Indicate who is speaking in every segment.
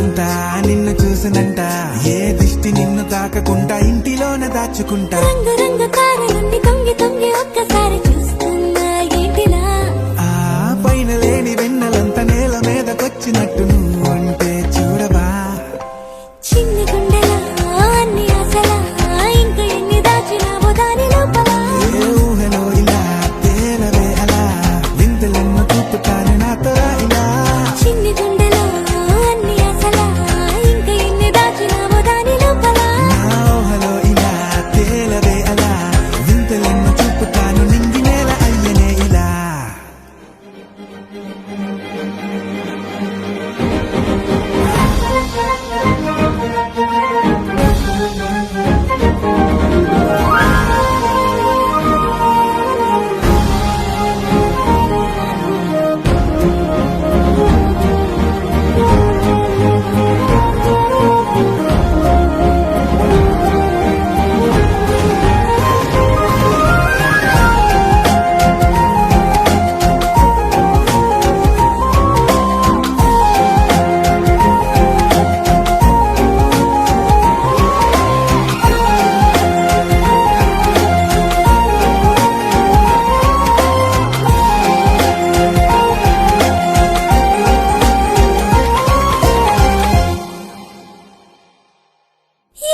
Speaker 1: రోజంతా నిన్ను చూసనంట, ఏ దిష్టి నిన్ను తాకకుండా ఇంటిలోనే దాచుకుంటా.
Speaker 2: రంగు రంగు కారులుండి తొంగి తొంగి ఒక్కసారి చూస్తున్నా ఏంటిలా?
Speaker 1: ఆ పైన లేని వెన్నెలంత నేల మీదకొచ్చినట్టు నువ్వు అంటే చూడవా.
Speaker 2: చిన్ని గుండెలా అన్ని ఆశలా ఇంకా ఎన్ని దాచినావో దాని లోపల.
Speaker 1: ఏ ఊహలో ఇలా తేలవే అలా, వింతలెన్నో చూపుతాను నాతో ఇలా.
Speaker 2: చిన్ని గుండెలో అన్ని ఆశలా ఇంకా ఎన్ని దాచినావో దాని లోపల.
Speaker 1: నా ఊహలో ఇలా తేలవే అలా, వింతలెన్నో చూపుతాను నింగి నేల అయ్యనే ఇలా.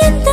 Speaker 2: ఎంత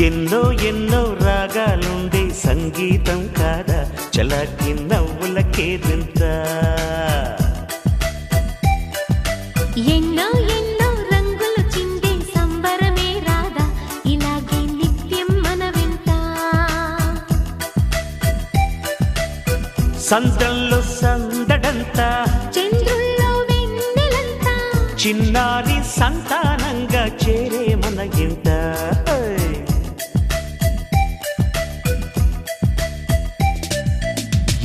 Speaker 3: ఎన్నో ఎన్నో రాగాలుండే సంగీతం కాదా, చలాకి నవ్వులకేదంత.
Speaker 2: ఎన్నో ఎన్నో రంగులు చిందే సంబరమే రాదా, ఇలాగే నిత్యం మన వెంట.
Speaker 3: సంద్రంలో సందడంతా,
Speaker 2: చంద్రుల్లో వెన్నెలంతా,
Speaker 3: చిన్నారి సంతానంగా చేరే మన ఇంట.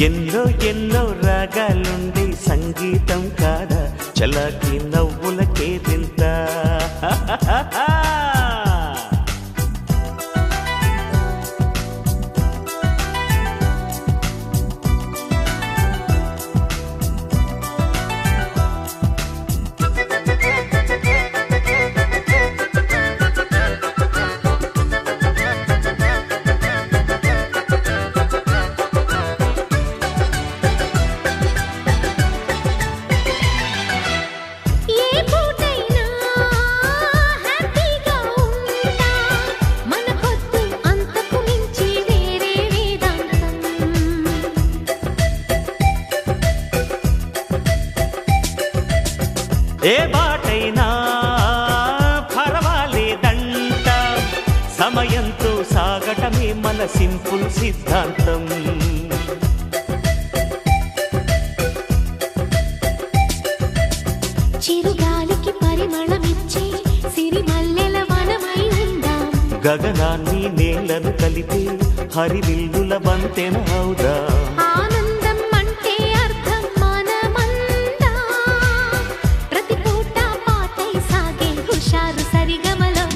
Speaker 3: ఎన్నో ఎన్నో రాగాలుండే సంగీతం కాదా, చలాకి నవ్వులకేదింత.
Speaker 2: ఏ పూటైనా హ్యాపీగా ఉంటా, మనకొద్దు అంతకు మించి వేరే వేదాంతం.
Speaker 3: ఏ బాటైనా పర్వాలేదంట, సమయంతో సాగటమే మన సింపుల్ సిద్ధాంతం.
Speaker 2: చిరుగాలికి పరిమళమిచ్చే సిరిమల్లెల వనమై ఉందాం.
Speaker 3: గగనాన్ని నేలను కలిపే హరివిల్లుల బంతెన అవుదా.
Speaker 2: ఆనందం అంటే అర్థం మనమందా, ప్రతి పూట పాటై సాగే హుషారు సరిగమలో.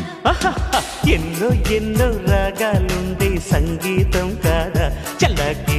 Speaker 3: ఎన్నో ఎన్నో రాగాలుండే సంగీతం కాదా, చల్లకి